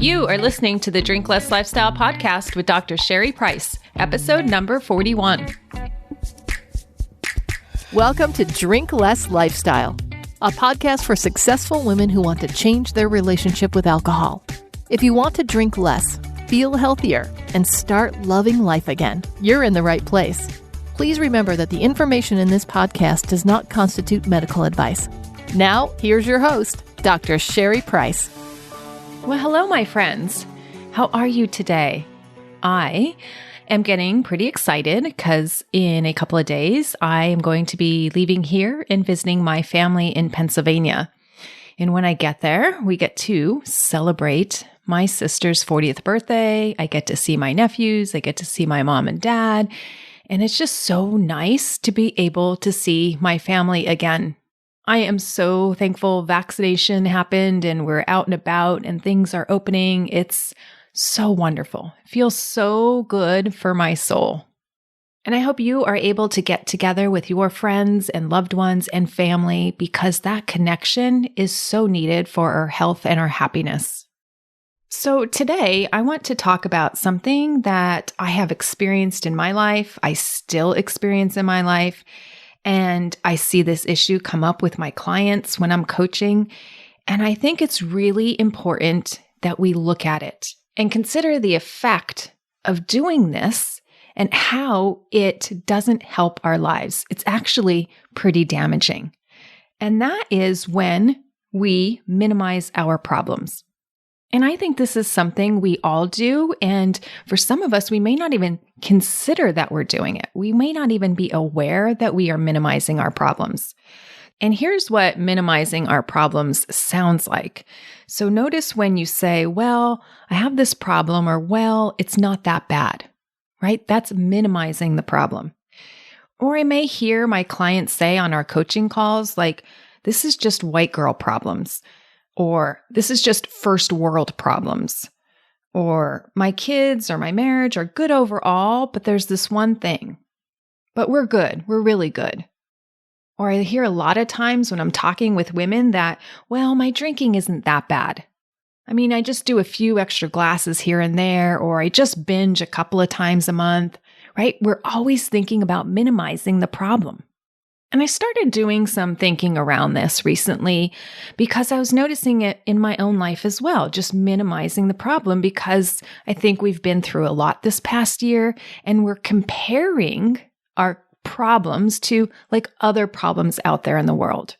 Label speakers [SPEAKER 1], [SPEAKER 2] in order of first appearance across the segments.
[SPEAKER 1] You are listening to the Drink Less Lifestyle podcast with Dr. Sherry Price, episode number 41.
[SPEAKER 2] Welcome to Drink Less Lifestyle, a podcast for successful women who want to change their relationship with alcohol. If you want to drink less, feel healthier, and start loving life again, you're in the right place. Please remember that the information in this podcast does not constitute medical advice. Now, here's your host, Dr. Sherry Price.
[SPEAKER 1] Well, hello, my friends. How are you today? I am getting pretty excited because in a couple of days, I am going to be leaving here and visiting my family in Pennsylvania. And when I get there, we get to celebrate my sister's 40th birthday. I get to see my nephews. I get to see my mom and dad. And it's just so nice to be able to see my family again. I am so thankful vaccination happened and we're out and about and things are opening. It's so wonderful. It feels so good for my soul. And I hope you are able to get together with your friends and loved ones and family because that connection is so needed for our health and our happiness. So today I want to talk about something that I have experienced in my life, I still experience in my life, and I see this issue come up with my clients when I'm coaching. And I think it's really important that we look at it and consider the effect of doing this and how it doesn't help our lives. It's actually pretty damaging. And that is when we minimize our problems. And I think this is something we all do. And for some of us, we may not even consider that we're doing it. We may not even be aware that we are minimizing our problems. And here's what minimizing our problems sounds like. So notice when you say, well, I have this problem, or well, it's not that bad, right? That's minimizing the problem. Or I may hear my clients say on our coaching calls, like, this is just white girl problems. Or this is just first world problems. Or my kids or my marriage are good overall, but there's this one thing. But we're good. We're really good. Or I hear a lot of times when I'm talking with women that, well, my drinking isn't that bad. I mean, I just do a few extra glasses here and there, or I just binge a couple of times a month, right? We're always thinking about minimizing the problem. And I started doing some thinking around this recently because I was noticing it in my own life as well, just minimizing the problem because I think we've been through a lot this past year and we're comparing our problems to like other problems out there in the world.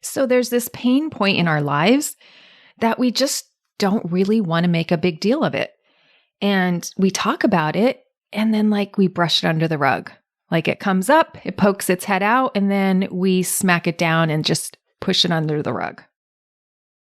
[SPEAKER 1] So there's this pain point in our lives that we just don't really want to make a big deal of it. And we talk about it and then like we brush it under the rug. Like it comes up, it pokes its head out, and then we smack it down and just push it under the rug.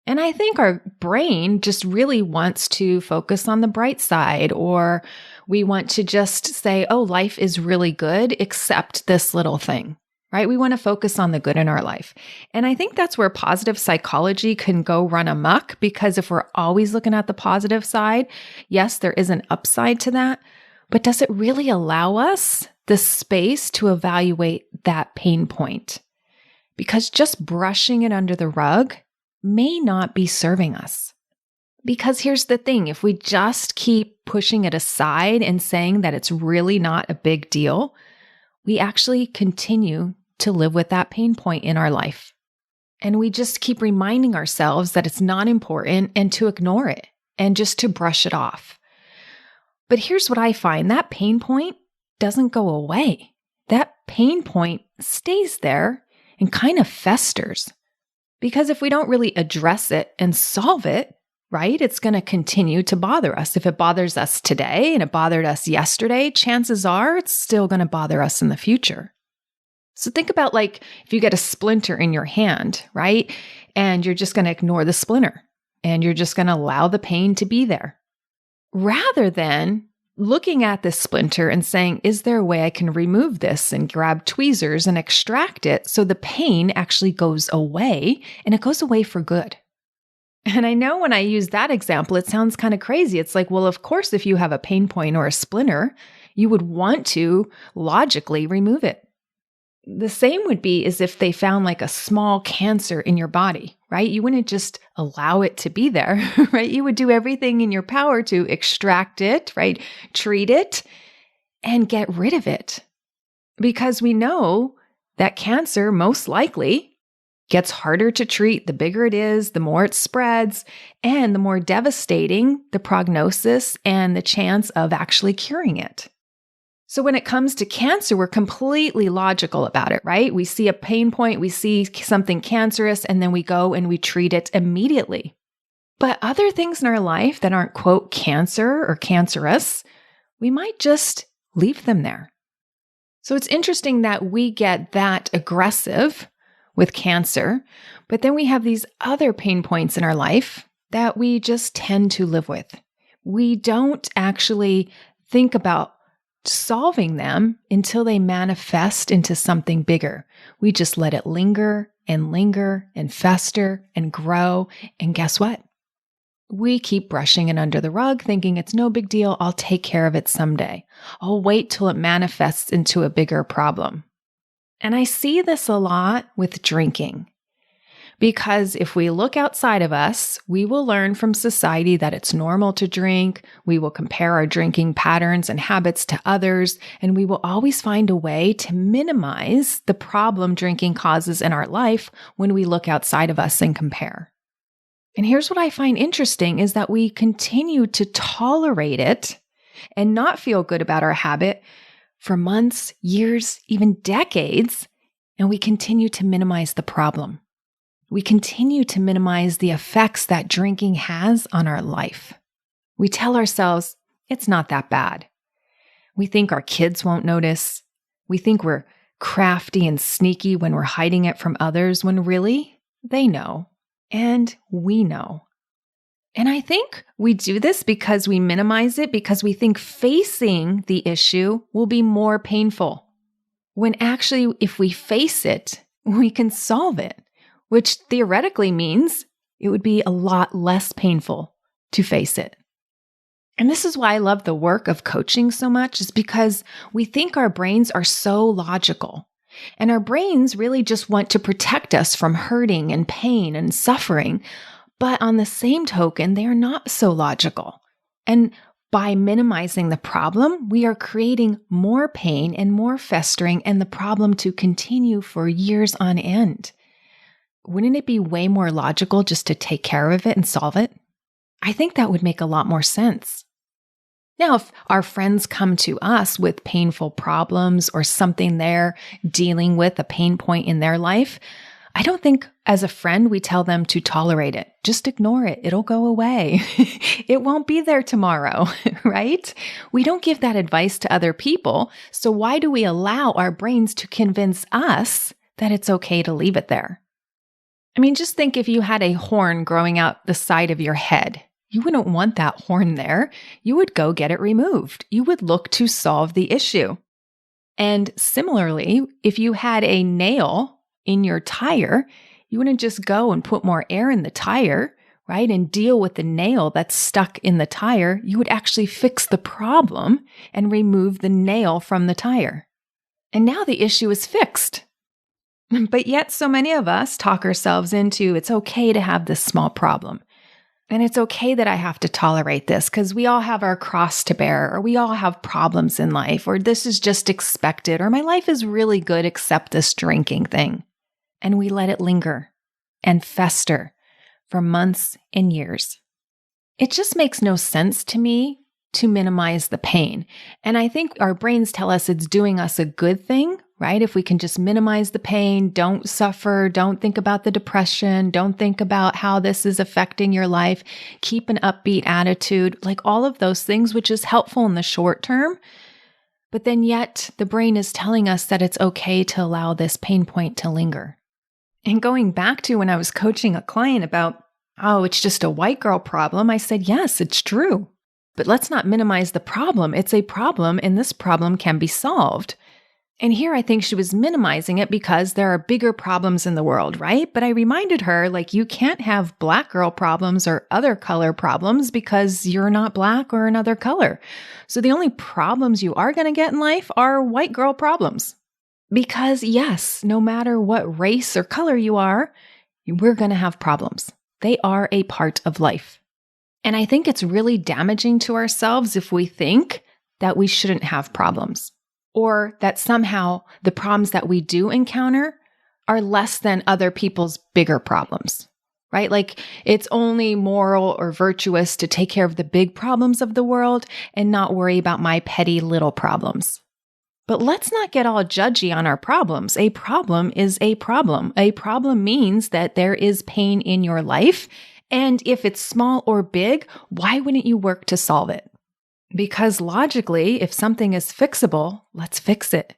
[SPEAKER 1] And I think our brain just really wants to focus on the bright side, or we want to just say, oh, life is really good, except this little thing, right? We want to focus on the good in our life. And I think that's where positive psychology can go run amok, because if we're always looking at the positive side, yes, there is an upside to that, but does it really allow us the space to evaluate that pain point? Because just brushing it under the rug may not be serving us. Because here's the thing, if we just keep pushing it aside and saying that it's really not a big deal, we actually continue to live with that pain point in our life. And we just keep reminding ourselves that it's not important and to ignore it and just to brush it off. But here's what I find, that pain point doesn't go away. That pain point stays there and kind of festers. Because if we don't really address it and solve it, right, it's going to continue to bother us. If it bothers us today and it bothered us yesterday, chances are it's still going to bother us in the future. So think about like if you get a splinter in your hand, right, and you're just going to ignore the splinter and you're just going to allow the pain to be there. Rather than looking at this splinter and saying, is there a way I can remove this and grab tweezers and extract it so the pain actually goes away and it goes away for good? And I know when I use that example, it sounds kind of crazy. It's like, well, of course, if you have a pain point or a splinter, you would want to logically remove it. The same would be as if they found like a small cancer in your body, right? You wouldn't just allow it to be there, right? You would do everything in your power to extract it, right? Treat it and get rid of it. Because we know that cancer most likely gets harder to treat. The bigger it is, the more it spreads, and the more devastating the prognosis and the chance of actually curing it. So when it comes to cancer, we're completely logical about it, right? We see a pain point, we see something cancerous, and then we go and we treat it immediately. But other things in our life that aren't, quote, cancer or cancerous, we might just leave them there. So it's interesting that we get that aggressive with cancer, but then we have these other pain points in our life that we just tend to live with. We don't actually think about solving them until they manifest into something bigger. We just let it linger and fester and grow. And guess what? We keep brushing it under the rug, thinking it's no big deal. I'll take care of it someday. I'll wait till it manifests into a bigger problem. And I see this a lot with drinking. Because if we look outside of us, we will learn from society that it's normal to drink. We will compare our drinking patterns and habits to others, and we will always find a way to minimize the problem drinking causes in our life when we look outside of us and compare. And here's what I find interesting is that we continue to tolerate it and not feel good about our habit for months, years, even decades, and we continue to minimize the problem. We continue to minimize the effects that drinking has on our life. We tell ourselves, it's not that bad. We think our kids won't notice. We think we're crafty and sneaky when we're hiding it from others, when really, they know. And we know. And I think we do this because we minimize it because we think facing the issue will be more painful. When actually, if we face it, we can solve it. Which theoretically means it would be a lot less painful to face it. And this is why I love the work of coaching so much, is because we think our brains are so logical. And our brains really just want to protect us from hurting and pain and suffering. But on the same token, they are not so logical. And by minimizing the problem, we are creating more pain and more festering and the problem to continue for years on end. Wouldn't it be way more logical just to take care of it and solve it? I think that would make a lot more sense. Now, if our friends come to us with painful problems or something they're dealing with, a pain point in their life, I don't think as a friend we tell them to tolerate it. Just ignore it. It'll go away. It won't be there tomorrow, right? We don't give that advice to other people. So why do we allow our brains to convince us that it's okay to leave it there? I mean, just think if you had a horn growing out the side of your head. You wouldn't want that horn there. You would go get it removed. You would look to solve the issue. And similarly, if you had a nail in your tire, you wouldn't just go and put more air in the tire, right? And deal with the nail that's stuck in the tire. You would actually fix the problem and remove the nail from the tire. And now the issue is fixed. But yet so many of us talk ourselves into it's okay to have this small problem. And it's okay that I have to tolerate this because we all have our cross to bear, or we all have problems in life, or this is just expected, or my life is really good except this drinking thing. And we let it linger and fester for months and years. It just makes no sense to me to minimize the pain. And I think our brains tell us it's doing us a good thing, right? If we can just minimize the pain, don't suffer, don't think about the depression, don't think about how this is affecting your life, keep an upbeat attitude, like all of those things, which is helpful in the short term. But then yet the brain is telling us that it's okay to allow this pain point to linger. And going back to when I was coaching a client about, oh, it's just a white girl problem, I said, yes, it's true. But let's not minimize the problem. It's a problem, and this problem can be solved. And here I think she was minimizing it because there are bigger problems in the world, right? But I reminded her, like, you can't have black girl problems or other color problems because you're not black or another color. So the only problems you are going to get in life are white girl problems. Because yes, no matter what race or color you are, we're going to have problems. They are a part of life. And I think it's really damaging to ourselves if we think that we shouldn't have problems, or that somehow the problems that we do encounter are less than other people's bigger problems, right? Like it's only moral or virtuous to take care of the big problems of the world and not worry about my petty little problems. But let's not get all judgy on our problems. A problem is a problem. A problem means that there is pain in your life. And if it's small or big, why wouldn't you work to solve it? Because logically, if something is fixable, let's fix it.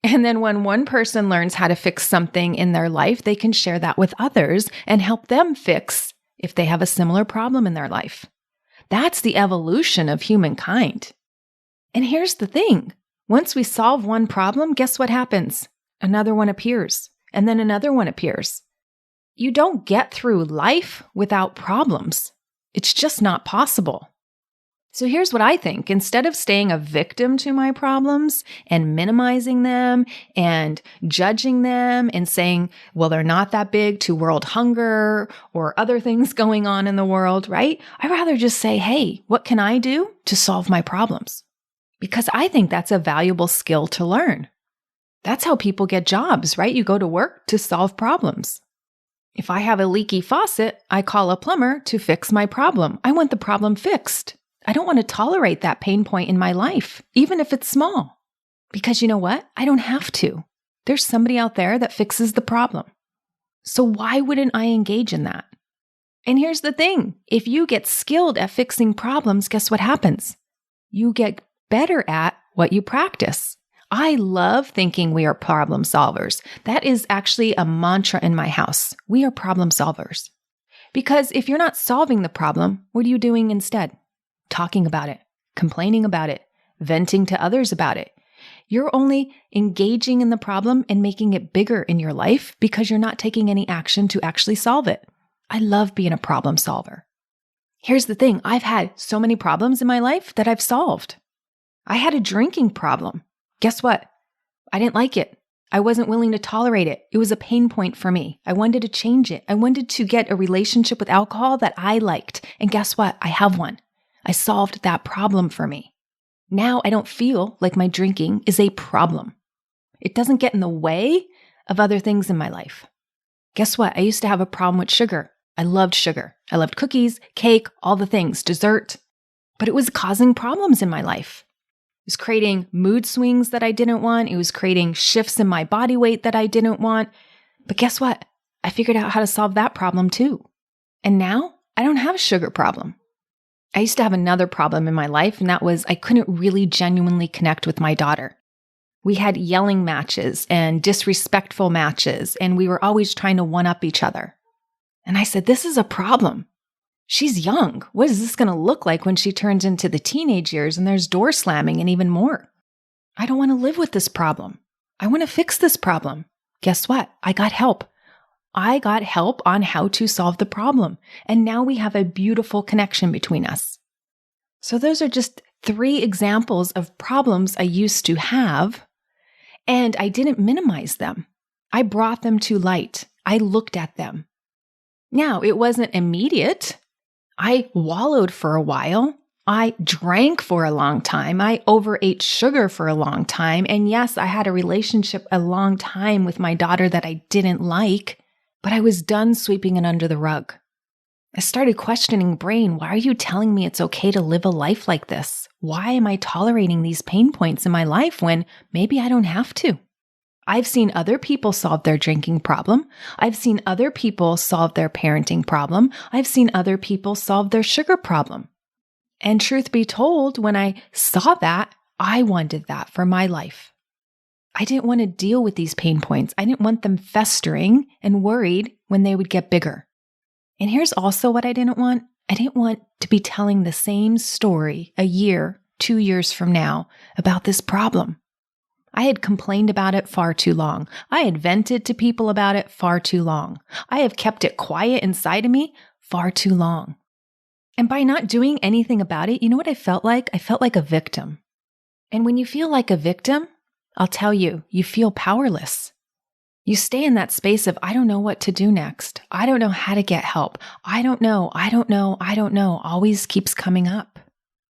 [SPEAKER 1] And then when one person learns how to fix something in their life, they can share that with others and help them fix if they have a similar problem in their life. That's the evolution of humankind. And here's the thing. Once we solve one problem, guess what happens? Another one appears, and then another one appears. You don't get through life without problems. It's just not possible. So here's what I think. Instead of staying a victim to my problems and minimizing them and judging them and saying, well, they're not that big to world hunger or other things going on in the world, right? I'd rather just say, hey, what can I do to solve my problems? Because I think that's a valuable skill to learn. That's how people get jobs, right? You go to work to solve problems. If I have a leaky faucet, I call a plumber to fix my problem. I want the problem fixed. I don't want to tolerate that pain point in my life, even if it's small. Because you know what? I don't have to. There's somebody out there that fixes the problem. So why wouldn't I engage in that? And here's the thing. If you get skilled at fixing problems, guess what happens? You get better at what you practice. I love thinking we are problem solvers. That is actually a mantra in my house. We are problem solvers. Because if you're not solving the problem, what are you doing instead? Talking about it, complaining about it, venting to others about it. You're only engaging in the problem and making it bigger in your life because you're not taking any action to actually solve it. I love being a problem solver. Here's the thing. I've had so many problems in my life that I've solved. I had a drinking problem. Guess what? I didn't like it. I wasn't willing to tolerate it. It was a pain point for me. I wanted to change it. I wanted to get a relationship with alcohol that I liked. And guess what? I have one. I solved that problem for me. Now I don't feel like my drinking is a problem. It doesn't get in the way of other things in my life. Guess what? I used to have a problem with sugar. I loved sugar. I loved cookies, cake, all the things, dessert. But it was causing problems in my life. It was creating mood swings that I didn't want. It was creating shifts in my body weight that I didn't want. But guess what? I figured out how to solve that problem too. And now I don't have a sugar problem. I used to have another problem in my life, and that was I couldn't really genuinely connect with my daughter. We had yelling matches and disrespectful matches, and we were always trying to one-up each other. And I said, this is a problem. She's young. What is this going to look like when she turns into the teenage years and there's door slamming and even more? I don't want to live with this problem. I want to fix this problem. Guess what? I got help. I got help on how to solve the problem. And now we have a beautiful connection between us. So those are just 3 examples of problems I used to have, and I didn't minimize them. I brought them to light. I looked at them. Now, it wasn't immediate. I wallowed for a while. I drank for a long time. I overate sugar for a long time. And yes, I had a relationship a long time with my daughter that I didn't like, but I was done sweeping it under the rug. I started questioning brain. Why are you telling me it's okay to live a life like this? Why am I tolerating these pain points in my life when maybe I don't have to? I've seen other people solve their drinking problem. I've seen other people solve their parenting problem. I've seen other people solve their sugar problem. And truth be told, when I saw that, I wanted that for my life. I didn't want to deal with these pain points. I didn't want them festering and worried when they would get bigger. And here's also what I didn't want. I didn't want to be telling the same story a year, 2 years from now about this problem. I had complained about it far too long. I had vented to people about it far too long. I have kept it quiet inside of me far too long. And by not doing anything about it, you know what I felt like? I felt like a victim. And when you feel like a I'll tell you, you feel powerless. You stay in that space of, I don't know what to do next. I don't know how to get help. I don't know, always keeps coming up.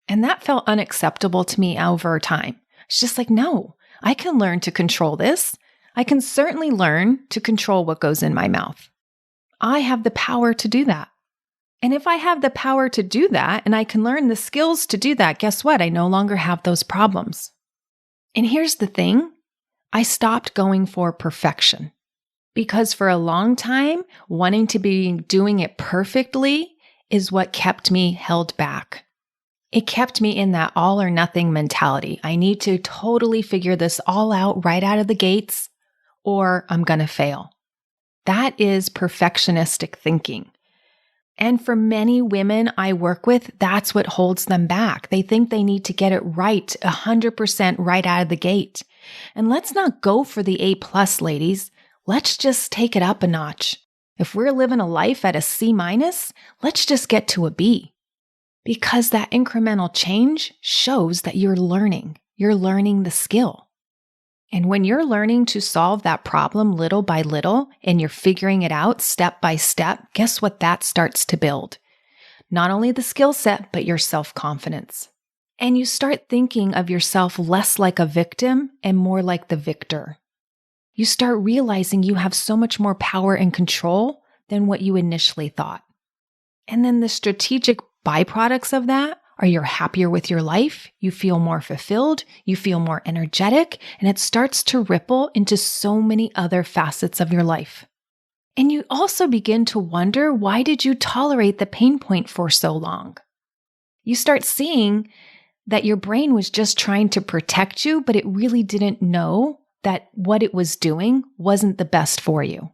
[SPEAKER 1] And that felt unacceptable to me over time. It's just like, no, I can learn to control this. I can certainly learn to control what goes in my mouth. I have the power to do that. And if I have the power to do that and I can learn the skills to do that, guess what? I no longer have those problems. And here's the thing. I stopped going for perfection because for a long time, wanting to be doing it perfectly is what kept me held back. It kept me in that all or nothing mentality. I need to totally figure this all out right out of the gates or I'm going to fail. That is perfectionistic thinking. And for many women I work with, that's what holds them back. They think they need to get it right 100% right out of the gate. And let's not go for the A+, ladies. Let's just take it up a notch. If we're living a life at a C-, let's just get to a B. Because that incremental change shows that you're learning the skill. And when you're learning to solve that problem little by little and you're figuring it out step by step, guess what that starts to build? Not only the skill set, but your self-confidence. And you start thinking of yourself less like a victim and more like the victor. You start realizing you have so much more power and control than what you initially thought. And then the strategic byproducts of that are you're happier with your life, you feel more fulfilled, you feel more energetic, and it starts to ripple into so many other facets of your life. And you also begin to wonder, why did you tolerate the pain point for so long? You start seeing that your brain was just trying to protect you, but it really didn't know that what it was doing wasn't the best for you.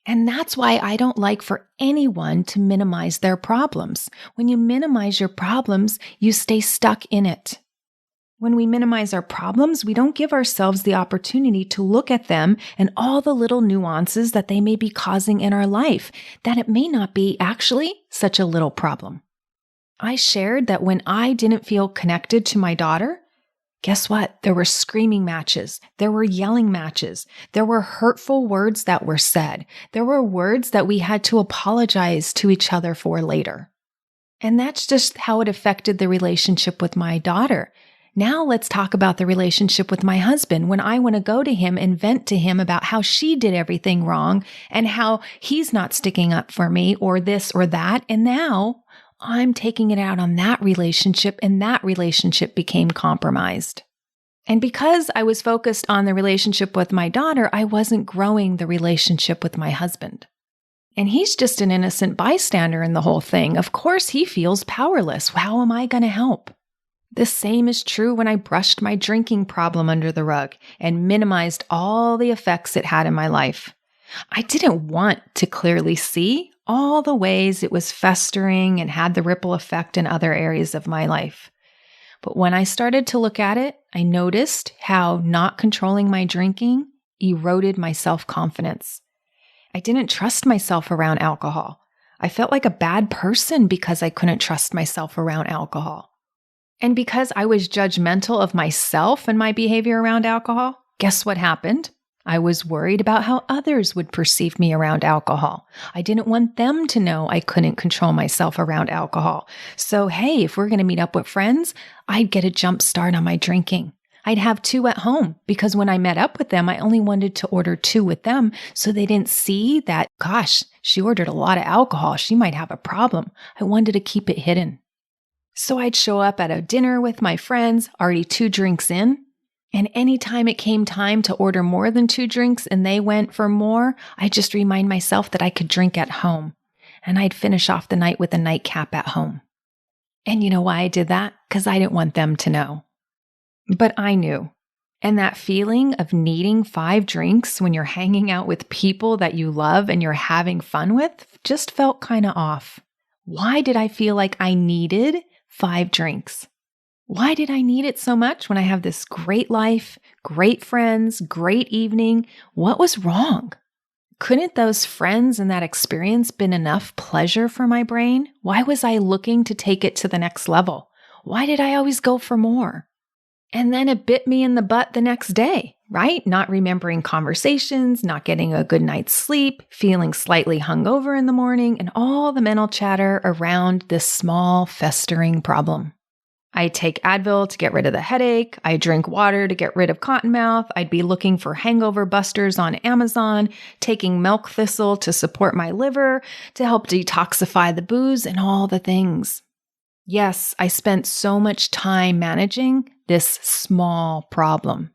[SPEAKER 1] And that's why I don't like for anyone to minimize their problems. When you minimize your problems, you stay stuck in it. When we minimize our problems, we don't give ourselves the opportunity to look at them and all the little nuances that they may be causing in our life, that it may not be actually such a little problem. I shared that when I didn't feel connected to my daughter, guess what? There were screaming matches. There were yelling matches. There were hurtful words that were said. There were words that we had to apologize to each other for later. And that's just how it affected the relationship with my daughter. Now let's talk about the relationship with my husband. When I want to go to him and vent to him about how she did everything wrong and how he's not sticking up for me or this or that. And now I'm taking it out on that relationship, and that relationship became compromised. And because I was focused on the relationship with my daughter, I wasn't growing the relationship with my husband. And he's just an innocent bystander in the whole thing. Of course, he feels powerless. How am I going to help? The same is true when I brushed my drinking problem under the rug and minimized all the effects it had in my life. I didn't want to clearly see all the ways it was festering and had the ripple effect in other areas of my life. But when I started to look at it, I noticed how not controlling my drinking eroded my self-confidence. I didn't trust myself around alcohol. I felt like a bad person because I couldn't trust myself around alcohol. And because I was judgmental of myself and my behavior around alcohol, guess what happened? I was worried about how others would perceive me around alcohol. I didn't want them to know I couldn't control myself around alcohol. So, hey, if we're going to meet up with friends, I'd get a jump start on my drinking. I'd have 2 at home because when I met up with them, I only wanted to order 2 with them so they didn't see that, gosh, she ordered a lot of alcohol. She might have a problem. I wanted to keep it hidden. So I'd show up at a dinner with my friends, already 2 drinks in. And anytime it came time to order more than 2 drinks and they went for more, I just remind myself that I could drink at home. And I'd finish off the night with a nightcap at home. And you know why I did that? Because I didn't want them to know. But I knew. And that feeling of needing 5 drinks when you're hanging out with people that you love and you're having fun with just felt kind of off. Why did I feel like I needed 5 drinks? Why did I need it so much when I have this great life, great friends, great evening? What was wrong? Couldn't those friends and that experience been enough pleasure for my brain? Why was I looking to take it to the next level? Why did I always go for more? And then it bit me in the butt the next day, right? Not remembering conversations, not getting a good night's sleep, feeling slightly hungover in the morning, and all the mental chatter around this small, festering problem. I take Advil to get rid of the headache. I drink water to get rid of cottonmouth. I'd be looking for hangover busters on Amazon, taking milk thistle to support my liver, to help detoxify the booze, and all the things. Yes, I spent so much time managing this small problem.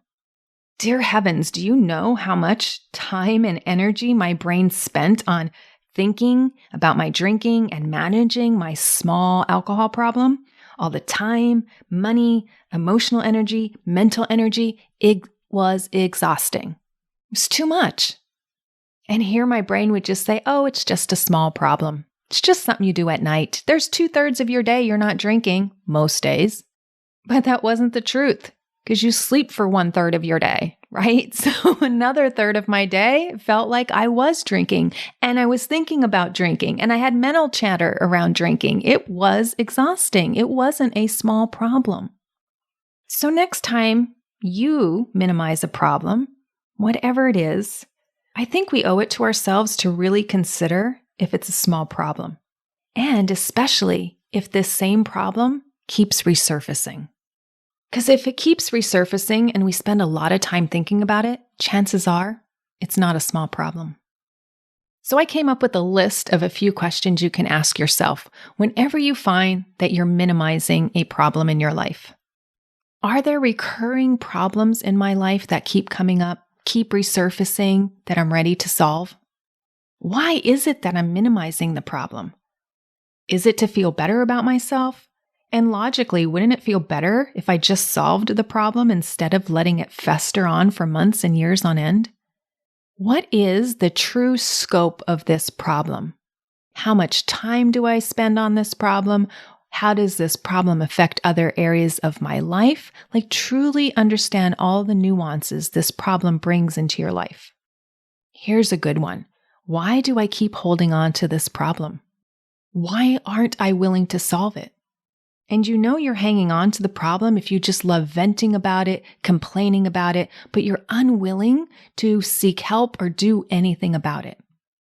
[SPEAKER 1] Dear heavens, do you know how much time and energy my brain spent on thinking about my drinking and managing my small alcohol problem? All the time, money, emotional energy, mental energy, it was exhausting. It was too much. And here my brain would just say, oh, it's just a small problem. It's just something you do at night. There's 2/3 of your day you're not drinking, most days. But that wasn't the truth, because you sleep for 1/3 of your day, right? So another third of my day felt like I was drinking, and I was thinking about drinking, and I had mental chatter around drinking. It was exhausting. It wasn't a small problem. So next time you minimize a problem, whatever it is, I think we owe it to ourselves to really consider if it's a small problem, and especially if this same problem keeps resurfacing. Because if it keeps resurfacing and we spend a lot of time thinking about it, chances are it's not a small problem. So I came up with a list of a few questions you can ask yourself whenever you find that you're minimizing a problem in your life. Are there recurring problems in my life that keep coming up, keep resurfacing, that I'm ready to solve? Why is it that I'm minimizing the problem? Is it to feel better about myself? And logically, wouldn't it feel better if I just solved the problem instead of letting it fester on for months and years on end? What is the true scope of this problem? How much time do I spend on this problem? How does this problem affect other areas of my life? Like, truly understand all the nuances this problem brings into your life. Here's a good one. Why do I keep holding on to this problem? Why aren't I willing to solve it? And you know you're hanging on to the problem if you just love venting about it, complaining about it, but you're unwilling to seek help or do anything about it.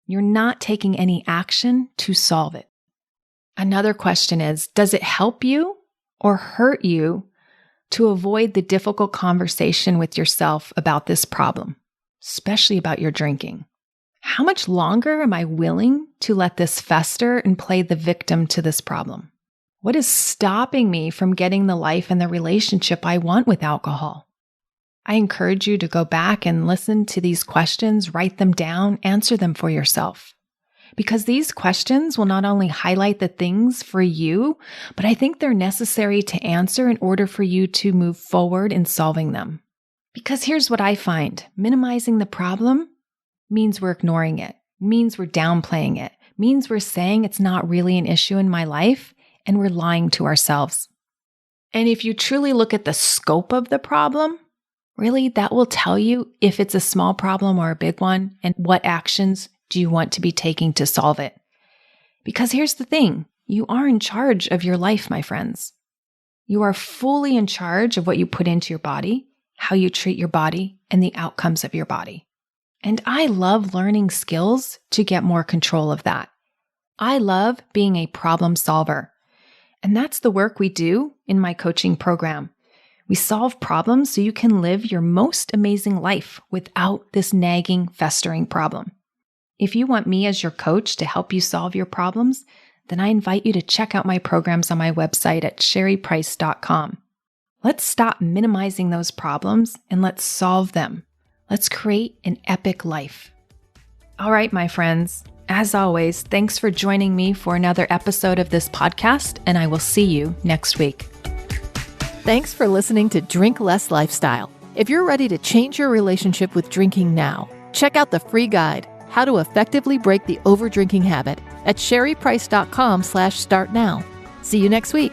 [SPEAKER 1] You're not taking any action to solve it. Another question is, does it help you or hurt you to avoid the difficult conversation with yourself about this problem, especially about your drinking? How much longer am I willing to let this fester and play the victim to this problem? What is stopping me from getting the life and the relationship I want with alcohol? I encourage you to go back and listen to these questions, write them down, answer them for yourself. Because these questions will not only highlight the things for you, but I think they're necessary to answer in order for you to move forward in solving them. Because here's what I find. Minimizing the problem means we're ignoring it, means we're downplaying it, means we're saying it's not really an issue in my life, and we're lying to ourselves. And if you truly look at the scope of the problem, really that will tell you if it's a small problem or a big one, and what actions do you want to be taking to solve it. Because here's the thing, you are in charge of your life, my friends. You are fully in charge of what you put into your body, how you treat your body, and the outcomes of your body. And I love learning skills to get more control of that. I love being a problem solver. And that's the work we do in my coaching program. We solve problems so you can live your most amazing life without this nagging, festering problem. If you want me as your coach to help you solve your problems, then I invite you to check out my programs on my website at sherryprice.com. Let's stop minimizing those problems and let's solve them. Let's create an epic life. All right, my friends. As always, thanks for joining me for another episode of this podcast, and I will see you next week.
[SPEAKER 2] Thanks for listening to Drink Less Lifestyle. If you're ready to change your relationship with drinking now, check out the free guide, How to Effectively Break the Overdrinking Habit, at sherryprice.com/startnow. See you next week.